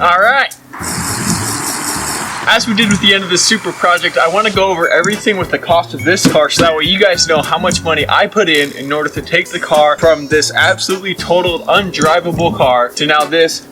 Alright. As we did with the end of this Supra project, I want to go over everything with the cost of this car so that way you guys know how much money I put in order to take the car from this absolutely totaled undrivable car to now this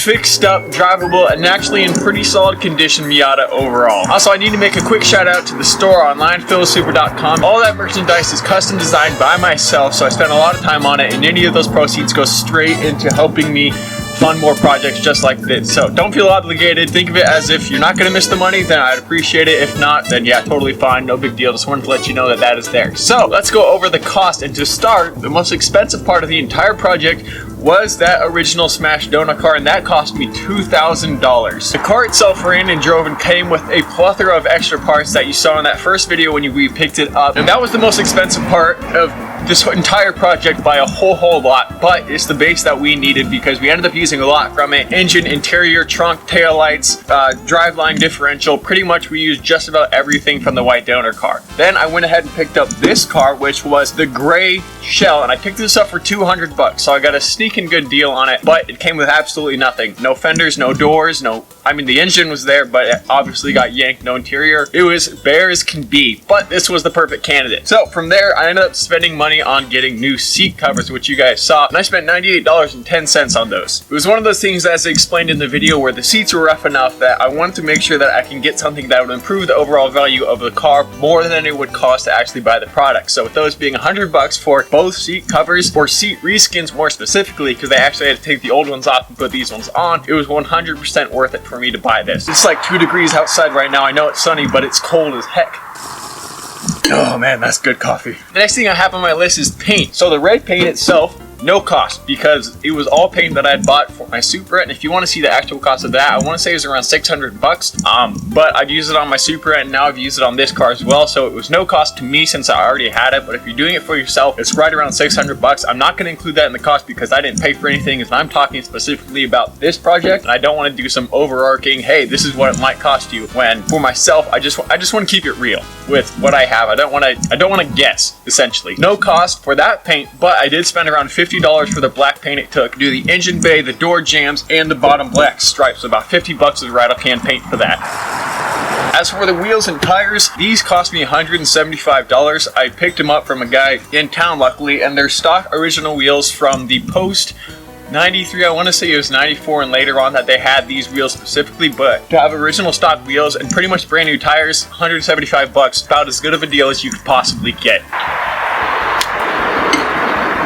fixed up, drivable, and actually in pretty solid condition Miata overall. Also, I need to make a quick shout out to the store online, philsupra.com. All that merchandise is custom designed by myself, so I spent a lot of time on it, and any of those proceeds go straight into helping me fund more projects just like this. So don't feel obligated. Think of it as if you're not going to miss the money, then I'd appreciate it. If not, then yeah, totally fine. No big deal. Just wanted to let you know that that is there. So let's go over the cost. And to start, the most expensive part of the entire project was that original smashed donut car, and that cost me $2,000. The car itself ran and drove and came with a plethora of extra parts that you saw in that first video when we picked it up, and that was the most expensive part of this entire project by a whole lot, but it's the base that we needed because we ended up using a lot from it. Engine, interior, trunk, taillights, driveline, differential. Pretty much we used just about everything from the white donor car. Then I went ahead and picked up this car, which was the gray Shell, and I picked this up for $200, so I got a sneaking good deal on it, but it came with absolutely nothing. No fenders, no doors, I mean the engine was there, but it obviously got yanked, no interior. It was bare as can be, but this was the perfect candidate. So from there, I ended up spending money on getting new seat covers, which you guys saw, and I spent $98.10 on those. It was one of those things, as I explained in the video, where the seats were rough enough that I wanted to make sure that I can get something that would improve the overall value of the car more than it would cost to actually buy the product. So with those being $100 for both seat covers, or seat reskins more specifically, because they actually had to take the old ones off and put these ones on, it was 100% worth it for me to buy this. It's like 2 degrees outside right now. I know it's sunny, but it's cold as heck. Oh man, that's good coffee. The next thing I have on my list is paint. So the red paint itself, no cost, because it was all paint that I had bought for my Supra, and if you want to see the actual cost of that, I want to say it was around $600. But I've used it on my Supra, and now I've used it on this car as well, so it was no cost to me since I already had it. But if you're doing it for yourself, it's right around $600. I'm not going to include that in the cost because I didn't pay for anything, and I'm talking specifically about this project, and I don't want to do some overarching, hey, this is what it might cost you, when for myself, I just want to keep it real with what I have. I don't want to guess, essentially. No cost for that paint, but I did spend around $50 for the black paint it took to do the engine bay, the door jambs, and the bottom black stripes. So about $50 of right off-hand paint for that. As for the wheels and tires, these cost me $175. I picked them up from a guy in town, luckily, and they're stock original wheels from the post 93, I want to say it was 94 and later on that they had these wheels specifically, but to have original stock wheels and pretty much brand new tires, $175, about as good of a deal as you could possibly get.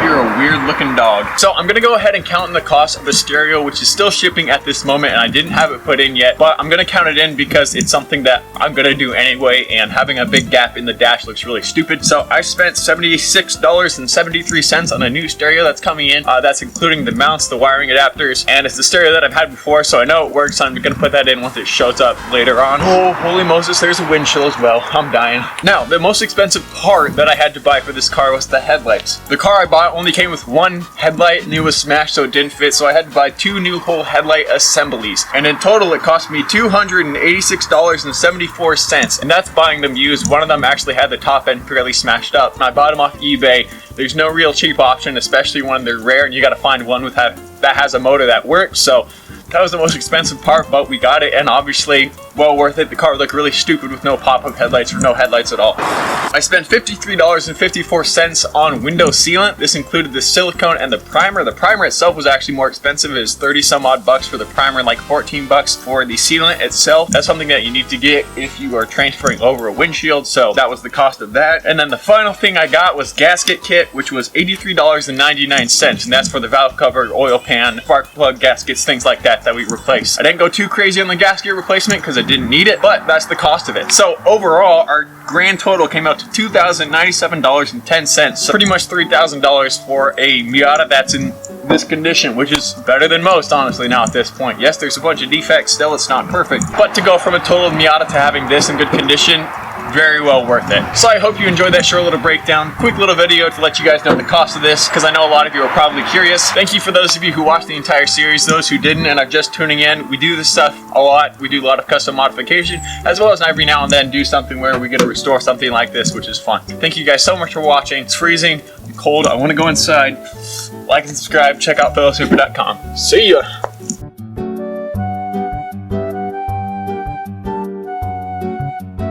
You're a weird looking dog. So I'm gonna go ahead and count in the cost of the stereo, which is still shipping at this moment, and I didn't have it put in yet, but I'm gonna count it in because it's something that I'm gonna do anyway, and having a big gap in the dash looks really stupid. So I spent $76.73 on a new stereo that's coming in. That's including the mounts, the wiring adapters, and it's the stereo that I've had before, so I know it works. So I'm gonna put that in once it shows up later on. Oh, holy Moses, there's a windshield as well. I'm dying. Now, the most expensive part that I had to buy for this car was the headlights. The car I bought only came with one headlight and it was smashed, so it didn't fit, so I had to buy 2 new whole headlight assemblies, and in total it cost me $286.74, and that's buying them used. One of them actually had the top end fairly smashed up, and I bought them off eBay. There's no real cheap option, especially when they're rare, and you gotta find one with that has a motor that works. So that was the most expensive part, but we got it, and obviously well worth it. The car looked really stupid with no pop-up headlights or no headlights at all. I spent $53.54 on window sealant. This included the silicone and the primer. The primer itself was actually more expensive. It was 30 some odd bucks for the primer and like 14 bucks for the sealant itself. That's something that you need to get if you are transferring over a windshield, so that was the cost of that. And then the final thing I got was Gasket Kit, which was $83.99, and that's for the valve cover, oil pan, spark plug gaskets, things like that we replaced. I didn't go too crazy on the gasket replacement because I didn't need it, but that's the cost of it. So overall, our grand total came out to $2,097.10, so pretty much $3,000 for a Miata that's in this condition, which is better than most, honestly, now at this point. Yes, there's a bunch of defects still, it's not perfect, but to go from a total Miata to having this in good condition, very well worth it. So I hope you enjoyed that short little breakdown. Quick little video to let you guys know the cost of this, because I know a lot of you are probably curious. Thank you for those of you who watched the entire series. Those who didn't and are just tuning in, we do this stuff a lot. We do a lot of custom modification, as well as every now and then do something where we get to restore something like this, which is fun. Thank you guys so much for watching. It's freezing, I'm cold, I want to go inside. Like and subscribe, check out philsupra.com. See ya!